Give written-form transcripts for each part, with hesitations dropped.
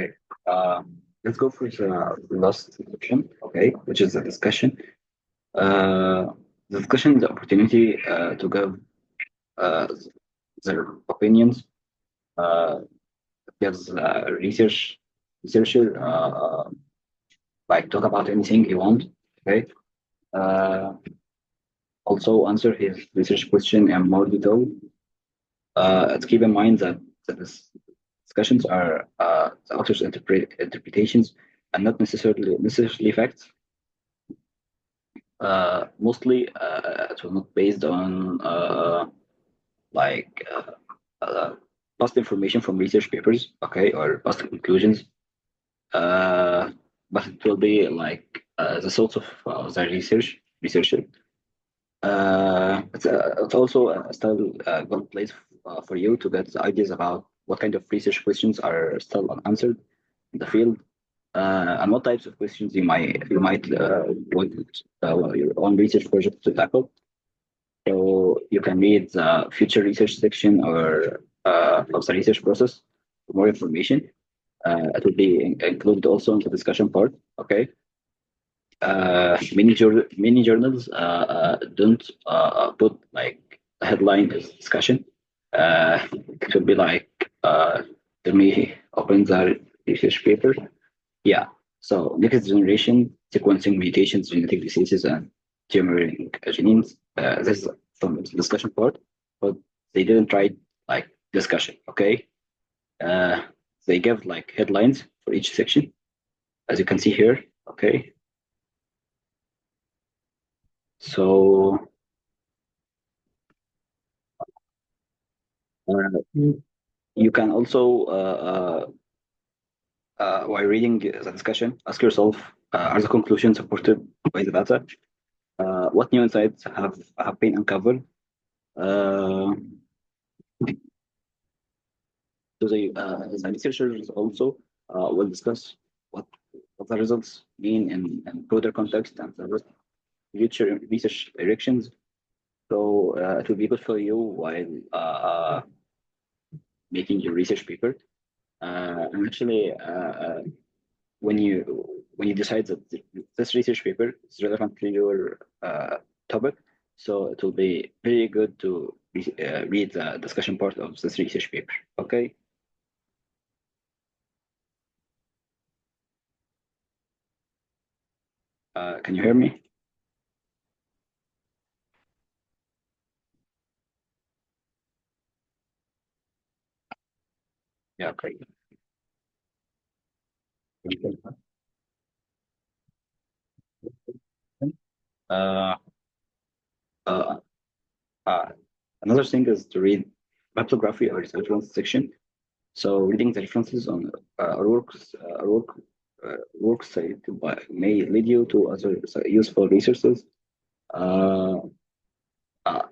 Okay. Let's go for the last section, okay, which is the discussion. The discussion is the opportunity to give uh, their opinions, uh, gives researcher like talk about anything he want, okay. Uh, Also answer his research question in more detail. To keep in mind that the discussions are the author's interpretations and not necessarily facts. Mostly, it was not based on like past information from research papers, okay, or past conclusions. Uh, but it will be like the thoughts of the researcher. It's also still a good place for you to get ideas about what kind of research questions are still unanswered in the field, and what types of questions you might want your own research project to tackle. So you can read the future research section or of the research process for more information. It will be included also in the discussion part. Okay. Many journals don't put like a headline as discussion. It could be like let me open the research paper. Yeah. So next generation sequencing mutations, genetic diseases, and tumouring genes. This is from the discussion part, but they didn't write like discussion. Okay. Uh, they give like headlines for each section, as you can see here. Okay. So uh, you can also, while reading the discussion, ask yourself, are the conclusions supported by the data? What new insights have been uncovered? Uh, the researchers also will discuss what, what the results mean in broader context and the future research directions. So it will be good for you while making your research paper. And actually, when you decide that this research paper is relevant to your topic, so it will be very good to read the discussion part of this research paper. Okay. Can you hear me? Yeah, great. Uh, uh, uh, Another thing is to read bibliography or reference section. So reading the references on works cited may lead you to other useful resources. Uh, uh,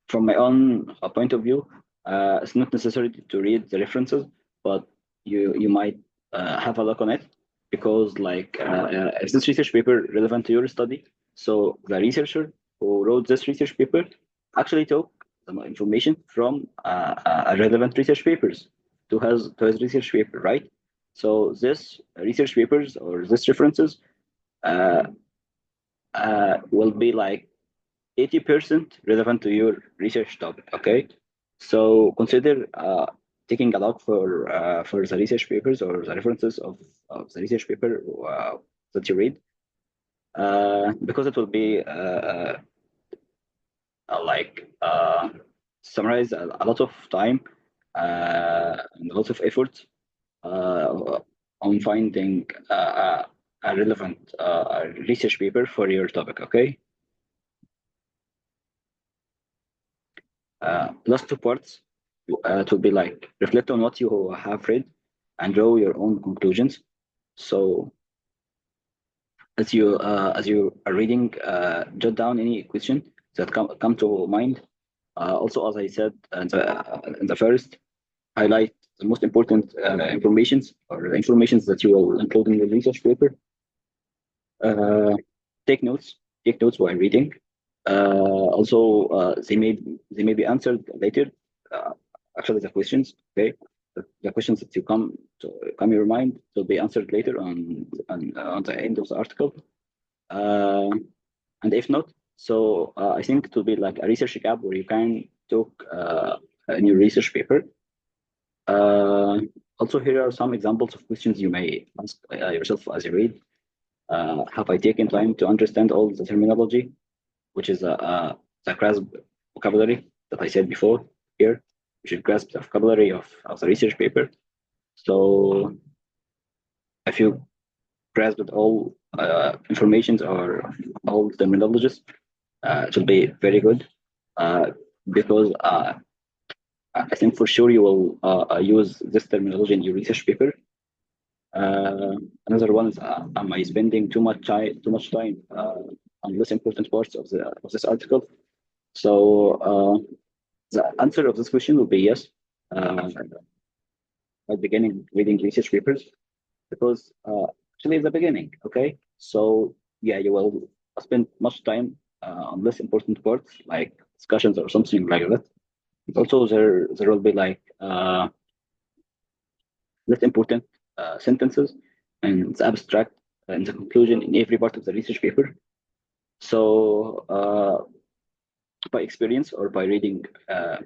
from my own point of view, it's not necessary to read the references, but you might have a look on it because is this research paper relevant to your study? So the researcher who wrote this research paper actually took some information from relevant research papers to his research paper, right? So this research papers or this references uh, will be like 80% relevant to your research topic. Okay, so consider taking a look for the research papers or the references of the research paper that you read, because it will be like summarize a lot of time and a lot of effort uh, on finding a relevant research paper for your topic. Okay. Last two parts, it will be like reflect on what you have read and draw your own conclusions. So as you are reading, jot down any question that come to mind. Also, as I said in the first, highlight the most important informations or the informations that you will include in your research paper. Uh, take notes. Take notes while reading. Also, they may be answered later. Uh, Actually, the questions. Okay. the questions that you come your mind will be answered later on the end of the article. And if not, so I think it will be like a research gap where you can talk in your research paper. Also, here are some examples of questions you may ask yourself as you read. Have I taken time to understand all the terminology, which is the grasp vocabulary that I said before here? You should grasp the vocabulary of the research paper. So if you grasped all informations or all terminologies, it will be very good because I think for sure you will use this terminology in your research paper. Another one is, am I spending too much time on less important parts of this article? So the answer of this question will be yes. At beginning reading research papers, because actually it's the beginning. Okay, so yeah, you will spend much time on less important parts like discussions or something like that. Also, there will be like less important sentences and the abstract and the conclusion in every part of the research paper. So by experience or by reading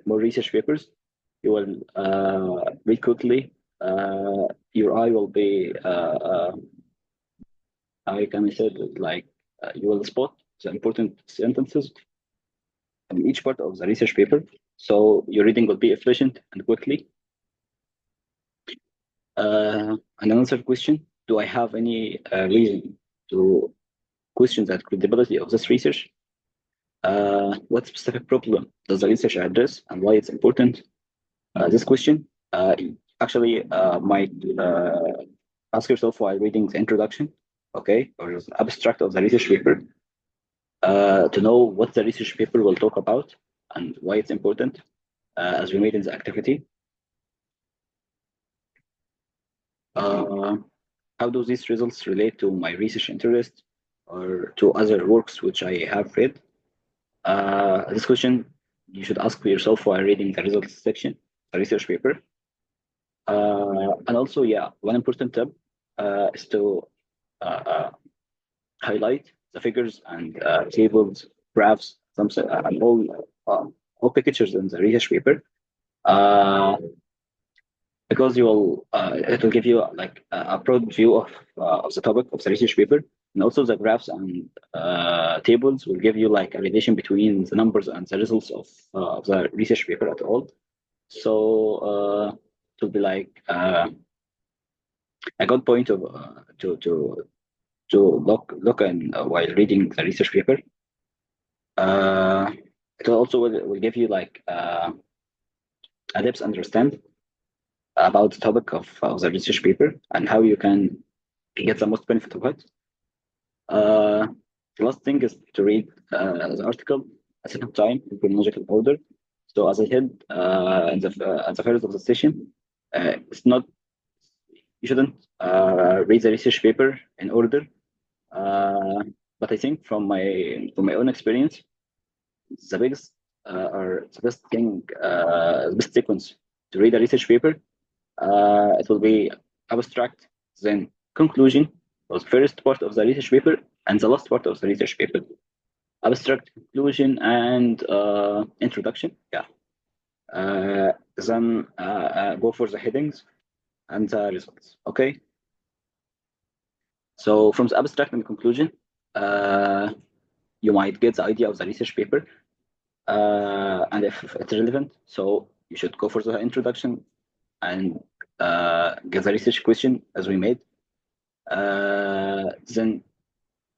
more research papers, you will read quickly. Your eye will be, how can I say it? Like you will spot the important sentences in each part of the research paper. So your reading will be efficient and quickly. And another question, do I have any reason to question the credibility of this research? What specific problem does the research address and why it's important? This question actually might ask yourself while reading the introduction, okay, or the abstract of the research paper, to know what the research paper will talk about and why it's important, as we made in the activity. How do these results relate to my research interest or to other works which I have read? This question you should ask yourself while reading the results section, the research paper. And also, yeah, one important tip is to highlight the figures and tables, graphs, and all pictures in the research paper. Because it will give you like a broad view of the topic of the research paper, and also the graphs and tables will give you like a relation between the numbers and the results of the research paper at all. So it will be like a good point of to look in while reading the research paper. It also will give you like a depth understand about the topic of the research paper and how you can get the most benefit of it. The last thing is to read the article at the same time in chronological order. So as I said at the first of the session, it's not, you shouldn't read the research paper in order. But I think from my own experience, the biggest or the best thing, the best sequence to read a research paper, it will be abstract, then conclusion, was first part of the research paper, and the last part of the research paper. Abstract, conclusion, and introduction. Yeah. Then go for the headings and the results. Okay. So from the abstract and conclusion, you might get the idea of the research paper, and if it's relevant, so you should go for the introduction and get the research question as we made. Then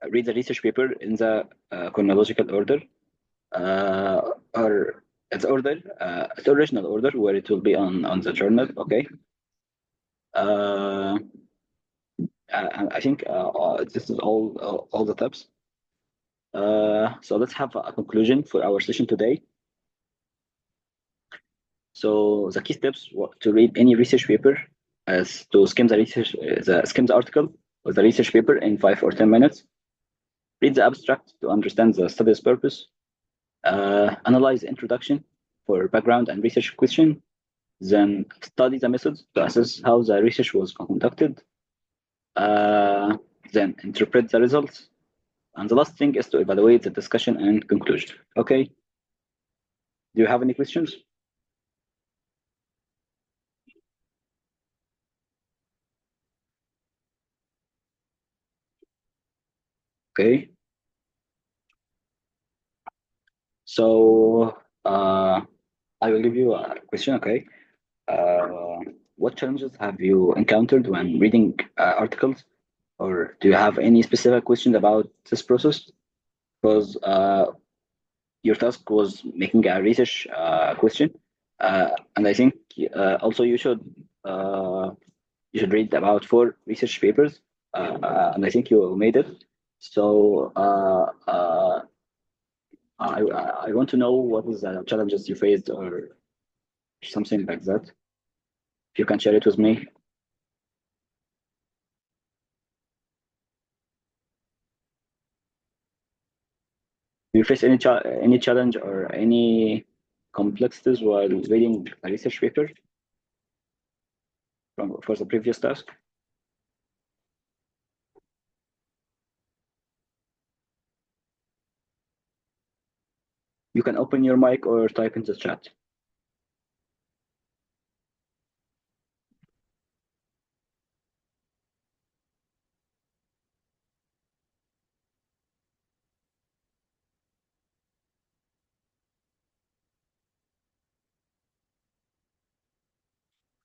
read the research paper in the chronological order, or its order, its original order, where it will be on the journal. Okay. And I think this is all the tips. So let's have a conclusion for our session today. So the key steps to read any research paper is to skim the article or the research paper in 5 or 10 minutes. Read the abstract to understand the study's purpose. Analyze the introduction for background and research question. then study the methods to assess how the research was conducted, then interpret the results, and the last thing is to evaluate the discussion and conclusion. Okay. Do you have any questions? Okay. So I will give you a question. Okay. What challenges have you encountered when reading articles, or do you have any specific questions about this process? Because your task was making a research question, and I think also you should read about 4 research papers, and I think you made it. So I want to know what is the challenges you faced or something like that. If you can share it with me. Do you face any challenge or any complexities while reading a research paper for the previous task? You can open your mic or type in the chat.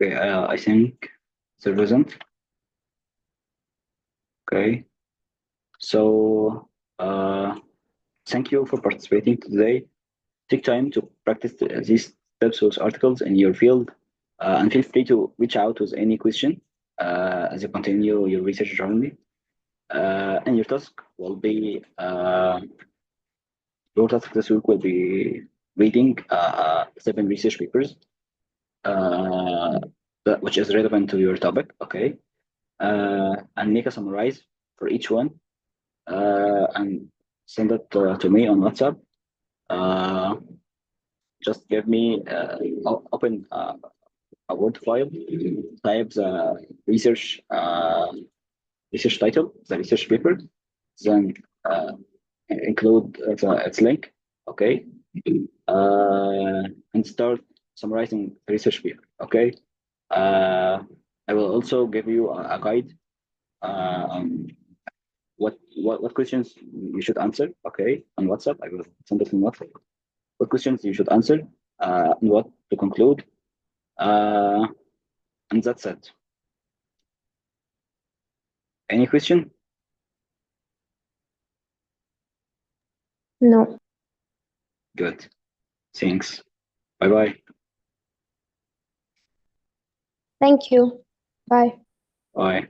Okay, I think there wasn't. Okay, so thank you for participating today. Take time to practice these steps with articles in your field, and feel free to reach out with any question as you continue your research journey. And your task this week will be reading 7 research papers, uh, which is relevant to your topic. Okay, and make a summarize for each one, and send it to me on WhatsApp. Just give me open a Word file, type the research title, the research paper, then include its link, okay, and start summarizing the research paper, okay. I will also give you a guide on what questions you should answer, okay, on WhatsApp. I will send it on WhatsApp. What questions you should answer, and what to conclude, and that's it. Any question? No. Good. Thanks. Bye bye. Thank you. Bye. Bye.